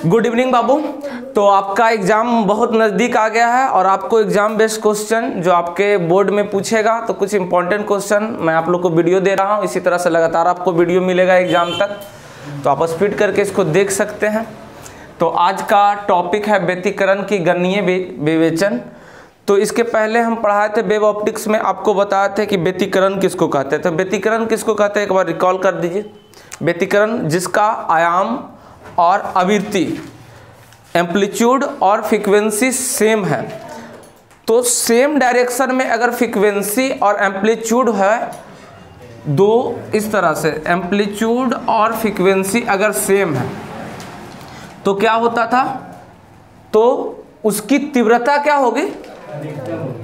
Good evening बाबू। तो आपका exam बहुत नज़दीक आ गया है और आपको एग्ज़ाम बेस्ड क्वेश्चन जो आपके बोर्ड में पूछेगा, तो कुछ इंपॉर्टेंट क्वेश्चन मैं आप लोग को वीडियो दे रहा हूँ। इसी तरह से लगातार आपको वीडियो मिलेगा एग्ज़ाम तक, तो आप स्पीड करके इसको देख सकते हैं। तो आज का टॉपिक है व्यतिकरण की गणनीय विवेचन। तो इसके पहले हम पढ़ाए थे वेव ऑप्टिक्स में, आपको बताए थे कि व्यतिकरण किसको कहते हैं। तो व्यतिकरण किसको कहते हैं एक बार रिकॉल कर दीजिए। व्यतिकरण जिसका आयाम और आवृत्ति, एम्पलीट्यूड और फ्रीक्वेंसी सेम है। तो सेम डायरेक्शन में अगर फ्रीक्वेंसी और एम्पलीट्यूड है, दो इस तरह से एम्पलीट्यूड और फ्रीक्वेंसी अगर सेम है तो क्या होता था, तो उसकी तीव्रता क्या होगी,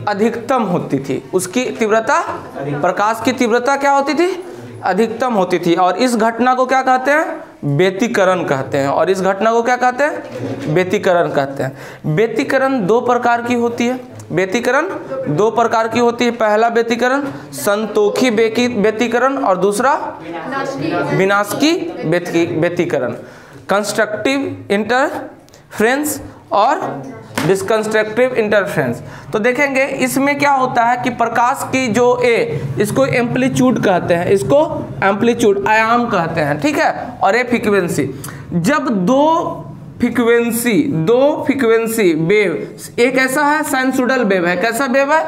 अधिकतम होती थी। उसकी तीव्रता, प्रकाश की तीव्रता क्या होती थी, अधिकतम होती थी। और इस घटना को क्या कहते हैं, व्यतिकरण कहते हैं। और इस घटना को क्या कहते हैं, व्यतिकरण कहते हैं। व्यतिकरण दो प्रकार की होती है। व्यतिकरण दो प्रकार की होती है। पहला व्यतिकरण संतोखी व्यतिकरण और दूसरा विनाशकी व्यतिकरण। कंस्ट्रक्टिव इंटरफेरेंस और डिसकंस्ट्रक्टिव इंटरफेरेंस। तो देखेंगे इसमें क्या होता है कि प्रकाश की जो इसको एम्पलीट्यूड कहते हैं, इसको एम्पलीट्यूड आयाम कहते हैं, ठीक है, और ये फ्रीक्वेंसी। जब दो फ्रीक्वेंसी वेव, एक ऐसा है साइनसोइडल वेव है। कैसा वेव है,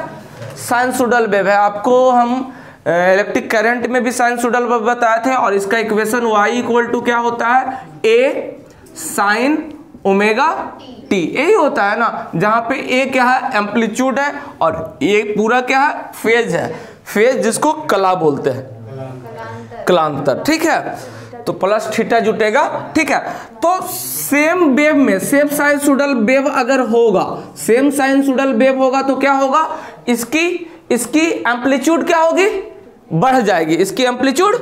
साइनसोइडल वेव है। आपको हम इलेक्ट्रिक करंट में भी साइनसोइडल वेव बताए थे और इसका इक्वेशन y इक्वल टू क्या होता है, a साइन ओमेगा टी, यही होता है ना, जहां पे ए क्या है, एम्पलीट्यूड है, और ये पूरा क्या है, फेज है। फेज जिसको कला बोलते हैं, कलांतर, ठीक है। तो प्लस थीटा जुटेगा, ठीक है। तो सेम वेव में सेम साइनसोइडल वेव अगर होगा, सेम साइनसोइडल वेव होगा तो क्या होगा, इसकी एम्पलीट्यूड क्या होगी, बढ़ जाएगी। इसकी एम्पलीट्यूड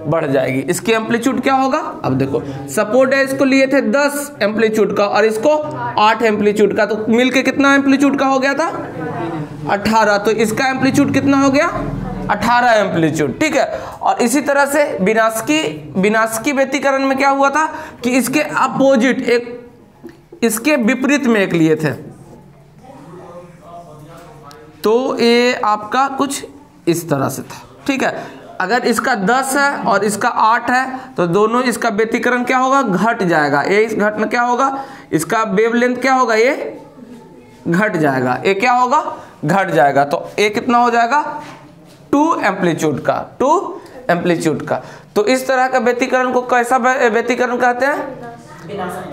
बढ़ जाएगी। इसकी एम्पलीट्यूड क्या होगा, अब देखो सपोर्ट है, इसको लिए थे 10 एम्पलीट्यूड का और इसको 8 एम्पलीट्यूड का, तो मिलके कितना एम्पलीट्यूड का हो गया था, 18। तो इसका एम्पलीट्यूड कितना हो गया, 18 एम्पलीट्यूड, ठीक है। और इसी तरह से विनाशकी व्यतिकरण में क्या हुआ था कि इसके अपोजिट, एक इसके विपरीत में एक लिए थे। तो ये आपका कुछ इस तरह से था, ठीक है। अगर इसका 10 है और इसका 8 है तो दोनों इसका व्यतिकरण क्या होगा, घट जाएगा। ये इस घट में क्या होगा, इसका वेवलेंथ क्या होगा, ये घट जाएगा। ये क्या होगा, घट जाएगा। तो ये कितना हो जाएगा, 2 एम्पलीट्यूड का, 2 एम्पलीट्यूड का। तो इस तरह का व्यतिकरण को कैसा व्यतिकरण कहते हैं,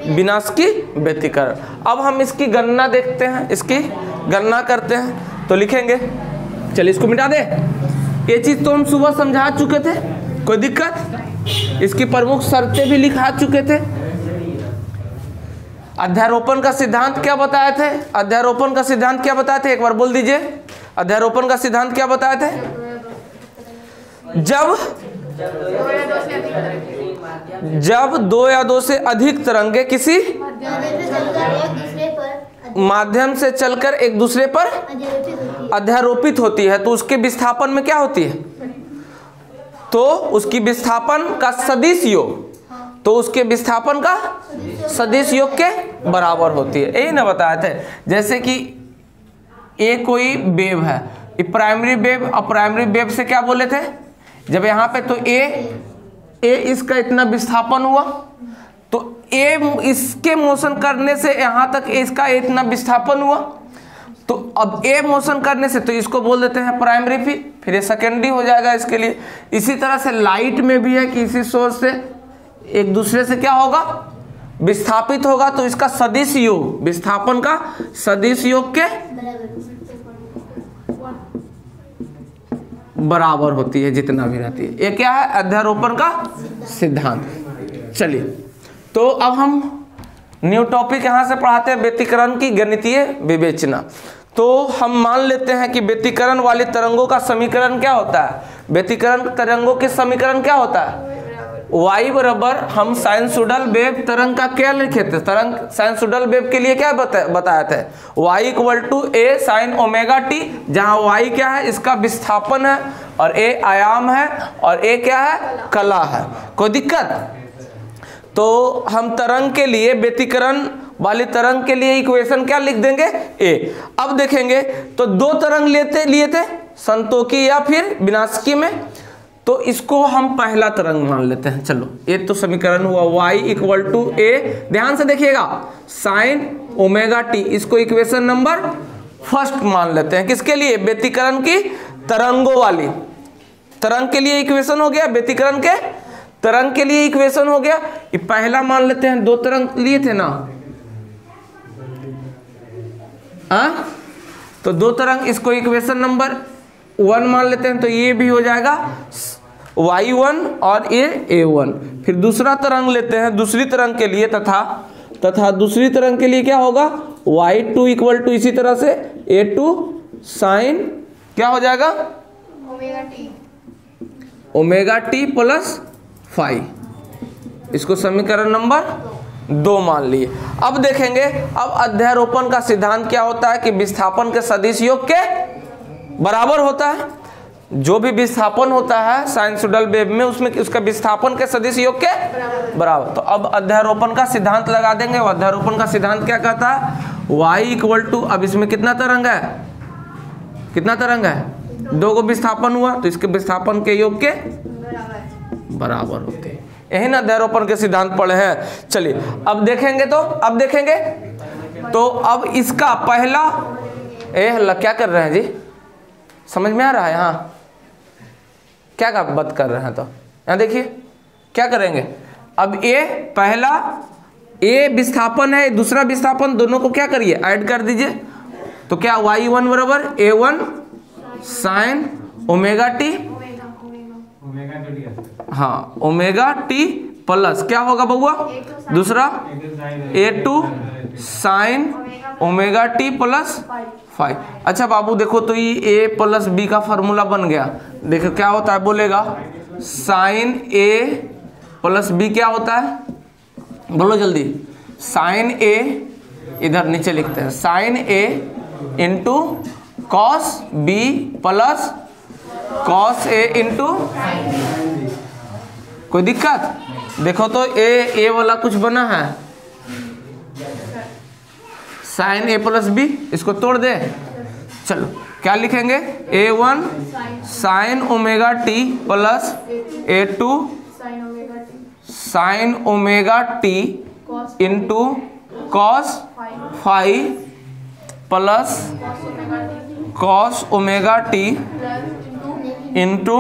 विनाशकी व्यतिकरण। अब हम इसकी गणना देखते हैं, इसकी गणना करते हैं। तो लिखेंगे, चलिए इसको मिटा दे। ये चीज तो हम सुबह समझा चुके थे, कोई दिक्कत। इसकी प्रमुख शर्तें भी लिखा चुके थे। अध्यारोपण का सिद्धांत क्या बताए थे, अध्यारोपण का सिद्धांत क्या बताए थे, एक बार बोल दीजिए। अध्यारोपण का सिद्धांत क्या बताए थे, जब 2 या 2 से अधिक तरंगे किसी माध्यम से चलकर एक दूसरे पर अध्यारोपित होती है तो उसके विस्थापन में क्या होती है, तो उसकी विस्थापन का सदिश योग, तो उसके विस्थापन का सदिश योग के बराबर होती है। यही ना बताए थे। जैसे कि ये कोई वेव है, ये प्राइमरी वेव, और प्राइमरी वेव से क्या बोले थे, जब यहाँ पे तो ए इसका इतना विस्थापन हुआ, तो ए इसके मोशन करने से यहाँ तक इसका इतना विस्थापन हुआ, तो अब ए मोशन करने से तो इसको बोल देते हैं प्राइमरी, फिर ये सेकेंडरी हो जाएगा इसके लिए। इसी तरह से लाइट में भी है कि इसी सोर्स से एक दूसरे से क्या होगा, विस्थापित होगा, तो इसका सदिश योग, विस्थापन का सदिश योग के बराबर होती है, जितना भी रहती है। ये क्या है, अध्यारोपण का सिद्धांत। चलिए, तो अब हम न्यू टॉपिक यहां से पढ़ाते हैं, व्यतिकरण की गणितीय विवेचना। तो हम मान लेते हैं कि व्यतिकरण वाली तरंगों का समीकरण क्या होता है, व्यतिकरण तरंगों के समीकरण क्या होता है, y बराबर, हम साइनसोइडल वेव तरंग का क्या लिखे थे, तरंग साइनसोइडल वेव के लिए क्या बताया था, y equal to a sine omega T, जहां y क्या है, इसका विस्थापन है, और a आयाम है, और a क्या है, कला है। कोई दिक्कत, तो हम तरंग के लिए, व्यतिकरण वाली तरंग के लिए इक्वेशन क्या लिख देंगे, ए। अब देखेंगे तो दो तरंग लिए थे संतोकी या फिर विनाशकी में, तो इसको हम पहला तरंग मान लेते हैं। चलो ये तो समीकरण हुआ y इक्वल टू ए। ध्यान से देखिएगा, साइन ओमेगा टी, इसको इक्वेशन नंबर फर्स्ट मान लेते हैं। किसके लिए, व्यतिकरण की तरंगों वाली। तरंग के लिए इक्वेशन हो गया, व्यतिकरण के तरंग के लिए इक्वेशन हो गया। ये पहला मान लेते हैं, दो तरंग लिए थे ना, तो दो तरंग, इसको इक्वेशन नंबर 1 मान लेते हैं। तो ये भी हो जाएगा y1 और ये a1। फिर दूसरा तरंग लेते हैं दूसरी तरंग के लिए, तथा दूसरी तरंग के लिए क्या होगा, y2 इक्वल टू इसी तरह से a2 साइन क्या हो जाएगा, ओमेगा टी प्लस फाइव। इसको समीकरण नंबर 2 मान लिए। अब देखेंगे, अब अध्यारोपण का सिद्धांत क्या होता है कि विस्थापन के सदिश योग के बराबर होता है। जो भी विस्थापन होता है साइनसोइडल वेव में, उसमें उसका विस्थापन के सदिश योग के बराबर। तो अब अध्यारोपण का सिद्धांत लगा देंगे। अध्यारोपण का सिद्धांत क्या कहता है, y इक्वल टू, अब इसमें कितना तरंग है, कितना तरंग है, 2 को विस्थापन हुआ, तो इसके विस्थापन के योग के बराबर होते हैं। यही ना अध्यारोपण के सिद्धांत पढ़े हैं। चलिए अब देखेंगे, तो अब देखेंगे तो अब इसका पहला, क्या कर रहे हैं जी, समझ में आ रहा है, यहाँ क्या बात कर रहे हैं, तो यहाँ देखिए क्या करेंगे। अब ये पहला ए विस्थापन है, दूसरा विस्थापन, दोनों को क्या करिए, ऐड कर दीजिए। तो क्या y1 बराबर a1 साइन ओमेगा टी, हाँ ओमेगा टी प्लस क्या होगा बउआ, दूसरा a2 sign omega T plus 5। अच्छा बाबू देखो, तो ये a प्लस बी का फॉर्मूला बन गया। देखो क्या होता है, बोलेगा साइन a प्लस बी क्या होता है, बोलो जल्दी। साइन a, इधर नीचे लिखते हैं, sine a into cos B plus cos A into, कोई दिक्कत, देखो तो ए वाला कुछ बना है, साइन ए प्लस बी, इसको तोड़ दे। चलो क्या लिखेंगे, a1 sign omega T plus a2 sign omega T into cos 5 plus cos omega T into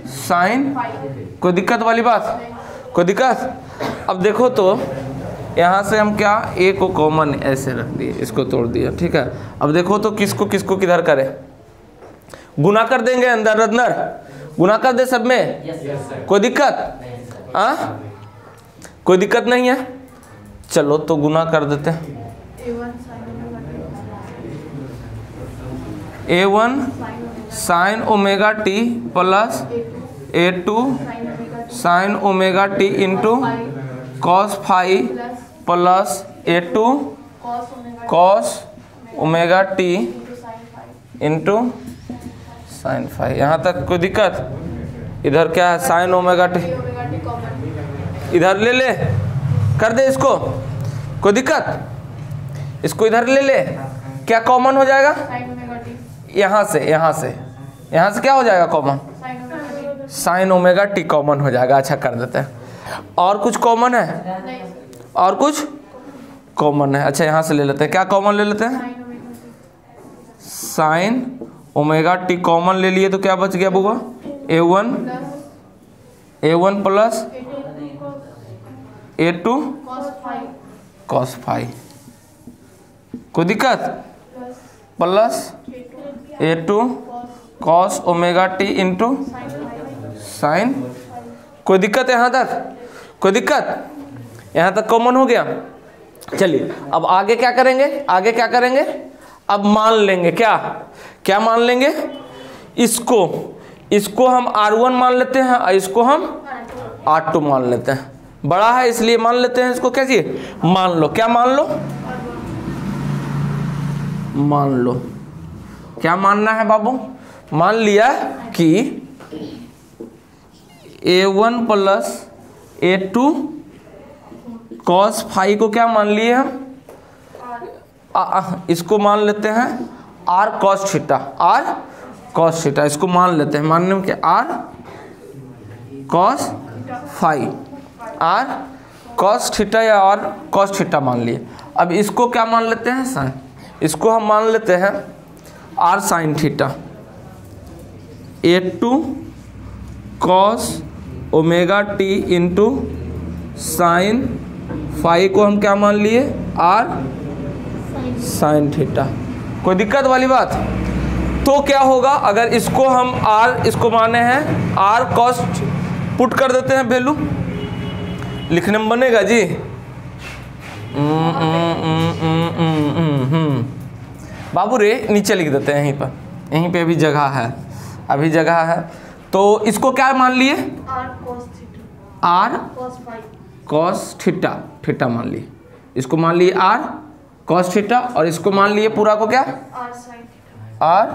sign. कोई दिक्कत वाली बात, कोई दिक्कत। अब देखो तो यहाँ से हम क्या, ए को कॉमन ऐसे रख दिए, इसको तोड़ दिया, ठीक है। अब देखो तो किसको किसको किधर करें, गुना कर देंगे, अंदर अंदर गुना कर दे सब में, कोई दिक्कत, कोई दिक्कत नहीं है। चलो तो गुना कर देते हैं, a1 sign omega T plus a2 sign omega T into cos 5 plus a2 cos omega T into sign 5। यहाँ तक कोई दिक्कत, इधर क्या है, साइन ओमेगा टी, इधर ले ले, कर दे इसको, कोई दिक्कत, इसको इधर ले ले, क्या कॉमन हो जाएगा, यहाँ से क्या हो जाएगा common, sign omega T common हो जाएगा। अच्छा कर देते हैं, और कुछ कॉमन है, और कुछ कॉमन है, अच्छा यहाँ से ले लेते हैं, क्या कॉमन ले लेते हैं, साइन ओमेगा टी कॉमन ले लिए, तो क्या बच गया बुआ, a1 प्लस a2 कॉस 5, कोई दिक्कत, plus a2 cos omega T into sign. कोई दिक्कत यहाँ तक, कोई दिक्कत, यहाँ तक कॉमन हो गया। चलिए अब आगे क्या करेंगे, आगे क्या करेंगे, अब मान लेंगे, क्या मान लेंगे, इसको हम R1 मान लेते हैं और इसको हम R2 मान लेते हैं। बड़ा है इसलिए मान लेते हैं इसको, क्या चाहिए, मान लो, क्या मान लो, मान लो, क्या मानना है बाबू, मान लिया कि a1 plus a2 cos phi को क्या मान लिए हम, इसको मान लेते हैं R cos theta, R cos theta इसको मान लेते हैं, मानने में क्या R cos phi, R cos theta या आर कॉस थीटा मान लिए। अब इसको क्या मान लेते हैं साइन, इसको हम मान लेते हैं R sine theta, A2 cos omega T into sine phi को हम क्या मान लिए आर साइन थीटा। कोई दिक्कत वाली बात? तो क्या होगा अगर इसको हम आर, इसको माने हैं आर कॉस, पुट कर देते हैं वैल्यू, लिखने में बनेगा जी। बाबू रे नीचे लिख देते हैं, यहीं पर, यहीं पे भी जगह है, अभी जगह है। तो इसको क्या मान लिए आर कॉस थीटा, थीटा मान लिए, इसको मान लिए आर कॉस थीटा और इसको मान लिए पूरा को क्या आर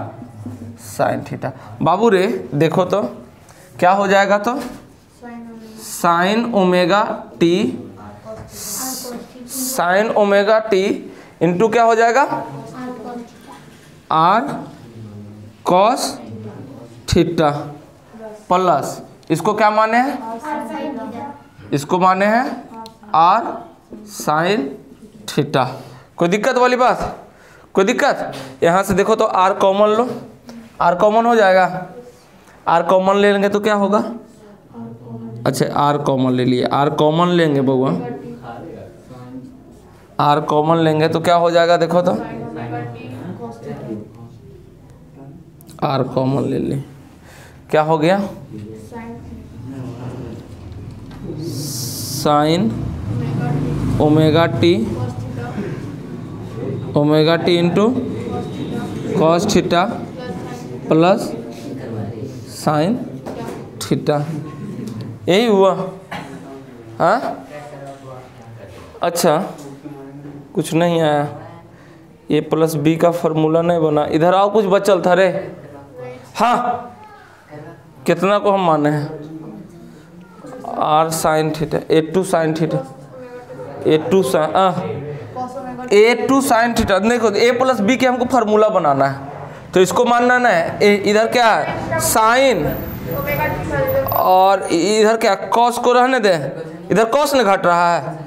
साइन थीटा। बाबू रे देखो तो क्या हो जाएगा, तो sign omega T, sign omega T into क्या हो जाएगा आर कॉस थीटा प्लस इसको क्या माने हैं, इसको माने हैं आर साइन थीटा। कोई दिक्कत वाली बात? कोई दिक्कत? यहाँ से देखो तो आर कॉमन लो, आर कॉमन हो जाएगा, आर कॉमन ले लेंगे तो क्या होगा, अच्छा आर कॉमन ले लिए, आर कॉमन लेंगे बउआ, आर कॉमन लेंगे तो क्या हो जाएगा, देखो तो आर कॉमन ले ली, क्या हो गया sign omega T, omega T into cos theta plus sine theta, यही हुआ। हाँ अच्छा कुछ नहीं आया, ए प्लस बी का फॉर्मूला नहीं बना, इधर आओ कुछ बचल था रे। हाँ कितना को हम माने हैं R sine theta, A2 sine theta, A2 sine theta, देखो ए प्लस बी के हमको फार्मूला बनाना है, तो इसको मानना ना है, इधर क्या है साइन और इधर क्या कॉस को रहने दे, इधर कॉस ने घट रहा है,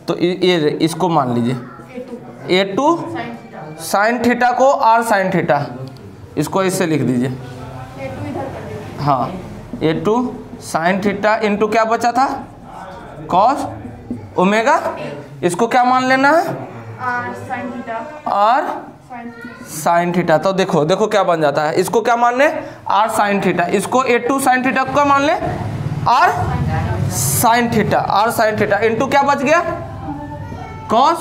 तो ये इसको मान लीजिए A2 साइन थीटा को आर साइन थीटा, इसको इससे लिख दीजिए। हाँ A2 साइन थीटा इंटू क्या बचा था कॉस ओमेगा, इसको क्या मान लेना है आर साइन थीटा। तो देखो देखो क्या बन जाता है, इसको क्या मान ले आर साइन थीटा, इसको A2 साइन थीटा को क्या मान ले R sine theta, R sine theta into क्या बच गया कॉस।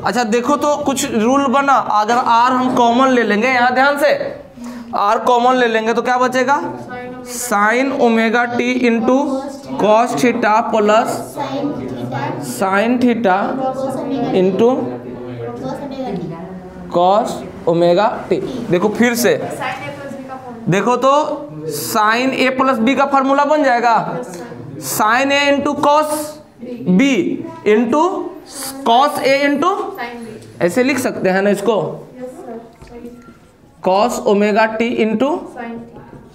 अच्छा देखो तो कुछ रूल बना, अगर आर हम कॉमन ले लेंगे, यहाँ ध्यान से आर कॉमन ले लेंगे तो क्या बचेगा sine omega T into cos theta plus sine theta into cos omega t. देखो फिर से देखो तो साइन ए प्लस बी का फॉर्मूला बन जाएगा, sine A into cos B into cos A into, ऐसे लिख सकते हैं ना इसको, cos omega T into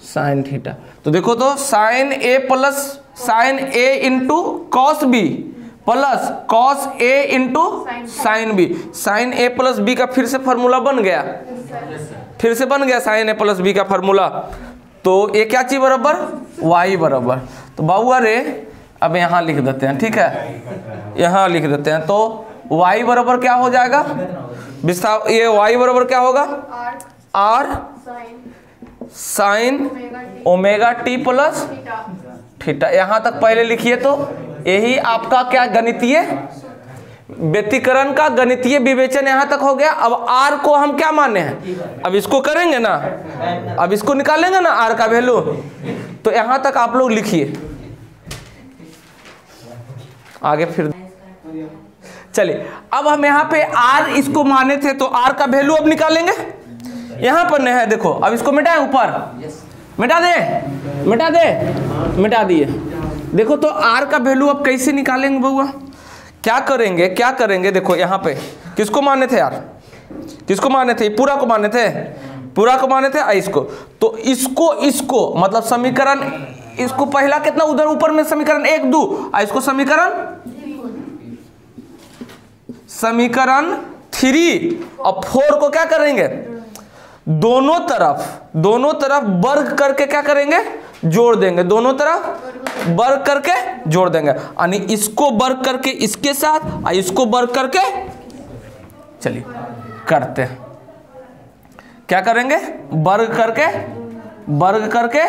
sine theta. तो देखो तो sine A plus sine A into cos B plus cos A into sine B, sine A plus B का फिर से फॉर्मूला बन गया, फिर से बन गया साइन ए प्लस बी का फॉर्मूला। तो ये क्या चीज बराबर वाई बराबर, तो बाबू रे अब यहाँ लिख देते हैं, ठीक है यहाँ लिख देते हैं। तो y बराबर क्या हो जाएगा विस्तार, ये y बराबर क्या होगा R sine omega T plus theta. यहाँ तक पहले लिखिए, तो यही आपका क्या गणितीय व्यतिकरण का गणितीय विवेचन यहाँ तक हो गया। अब r को हम क्या माने हैं, अब इसको करेंगे ना, अब इसको निकालेंगे ना r का वैल्यू, तो यहाँ तक आप लोग लिखिए, आगे फिर चलिए। अब हम यहाँ पे r इसको माने थे, तो r का वैल्यू अब निकालेंगे, यहाँ पर नहीं है देखो, अब इसको मिटाएं, ऊपर मिटा दे, मिटा दे, मिटा दिए। देखो तो r का वैल्यू अब कैसे निकालेंगे बउआ, क्या करेंगे देखो यहाँ पे किसको माने थे यार, किसको माने थे, पूरा को माने थे, पूरा को माने थे इसको। तो इसको मतलब समीकरण, इसको पहला कितना उधर ऊपर में समीकरण 1 2, इसको समीकरण 3 और 4 को क्या करेंगे, दोनों तरफ वर्ग करके क्या करेंगे, जोड़ देंगे, दोनों तरफ वर्ग करके जोड़ देंगे, यानी इसको वर्ग करके इसके साथ और इसको वर्ग करके, चलिए करते हैं, क्या करेंगे, वर्ग करके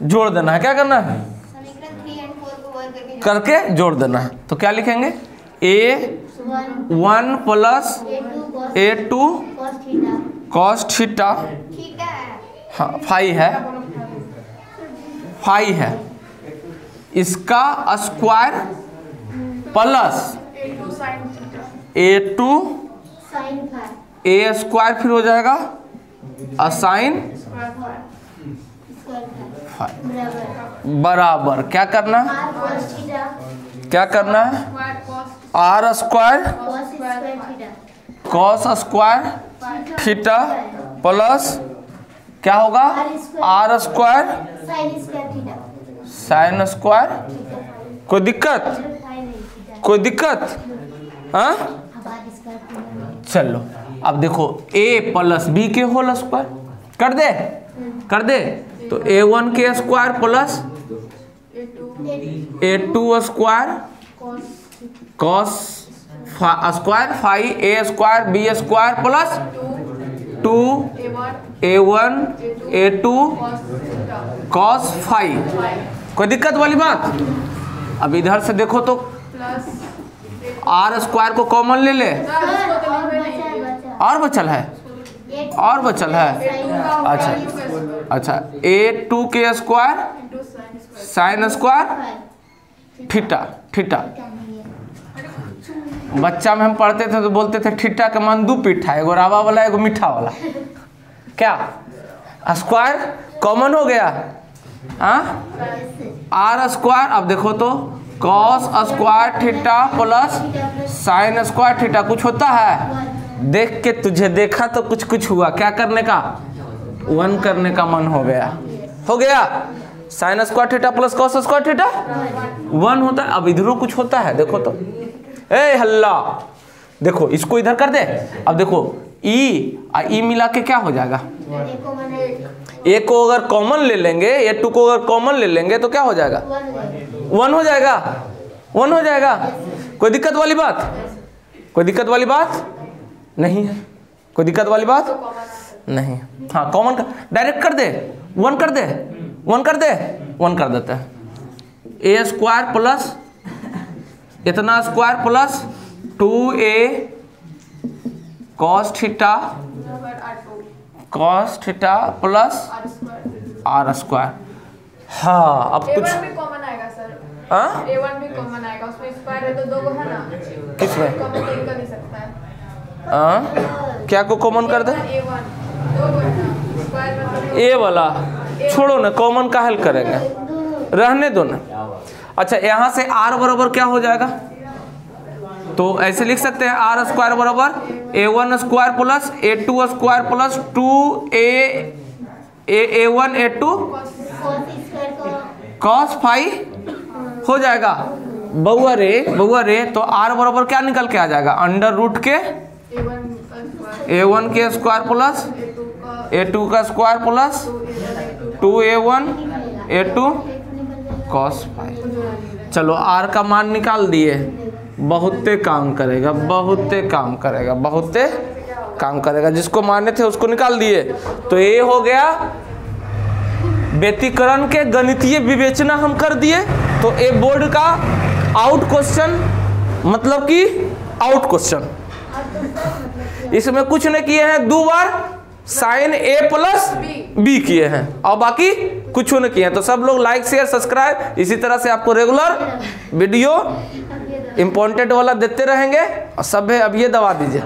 जोड़ देना है, क्या करना है, समीकरण 3 और 4 को वर्ग करके जोड़ देना है। तो क्या लिखेंगे, a1 plus a2 cos theta, हाँ फाई है, इसका square plus a2 a square फिर हो जाएगा साइन बराबर क्या करना है, R square cos square theta plus क्या होगा, आर स्क्वायर साइन स्क्वायर। कोई दिक्कत, हाँ चलो अब देखो a प्लस बी के होल स्क्वायर कर दे तो a1 के square plus a2 square cos square five a square B square plus 2a1 a2 cos five. कोई दिक्कत वाली बात। अब इधर से देखो तो आर स्क्वायर को कॉमन ले ले, और बचल है अच्छा a2 के स्क्वायर साइन स्क्वायर थीटा। बच्चा में हम पढ़ते थे तो बोलते थे थीटा का मान 2 पीठा, एगो रावा वाला एगो मीठा वाला। क्या स्क्वायर कॉमन हो गया, हाँ आर स्क्वायर। अब देखो तो cos square theta plus sine square theta. कुछ होता है, देख के तुझे देखा तो कुछ हुआ। क्या करने का, 1 करने का मन हो गया। Sine square theta plus cos square theta 1 होता है। अब इधरों कुछ होता है, देखो तो ए हल्ला, देखो इसको इधर कर दे। अब देखो ई मिला के क्या हो जाएगा, ए को अगर कॉमन ले लेंगे, a2 को अगर कॉमन ले लेंगे तो क्या हो जाएगा, 1 हो जाएगा। कोई दिक्कत वाली बात नहीं है, कोई दिक्कत वाली बात नहीं। हाँ कॉमन का डायरेक्ट कर दे, 1 कर देते हैं। a स्क्वायर प्लस इतना square plus 2a cos theta plus R square. हाँ अब कुछ भी कॉमन आएगा सर। हाँ a1 भी कॉमन आएगा, उसमें स्क्वायर है तो 2 है ना, किसमें कॉमन कर नहीं सकता है। हाँ क्या को कॉमन कर दे, a1 2 है ना, स्क्वायर मतलब ए वाला छोड़ो ना, कॉमन का हल करेंगे, रहने दो ना। अच्छा यहाँ से आर बराबर क्या हो जाएगा, तो ऐसे लिख सकते हैं आर स्क्वायर बराबर a1 square plus a2 square plus 2a1 a2 cos five हो जाएगा। बउआ रे तो आर बराबर क्या निकल के आ जाएगा, अंडर रूट के a1 के स्क्वायर प्लस a2 का square plus 2a1 a2 cos five. चलो आर का मान निकाल दिए, बहुते काम करेगा, जिसको माने थे उसको निकाल दिए। तो ये हो गया व्यतिकरण के गणितीय विवेचना हम कर दिए। तो ए बोर्ड का आउट क्वेश्चन, मतलब कि आउट क्वेश्चन, इसमें कुछ नहीं किए हैं, 2 बार साइन a प्लस बी किए हैं और बाकी कुछ नहीं किए हैं। तो सब लोग लाइक शेयर सब्सक्राइब इसी तरह से आपको रेगुलर वीडियो इम्पोर्टेंट वाला देते रहेंगे। और सब है, अब ये दबा दीजिए।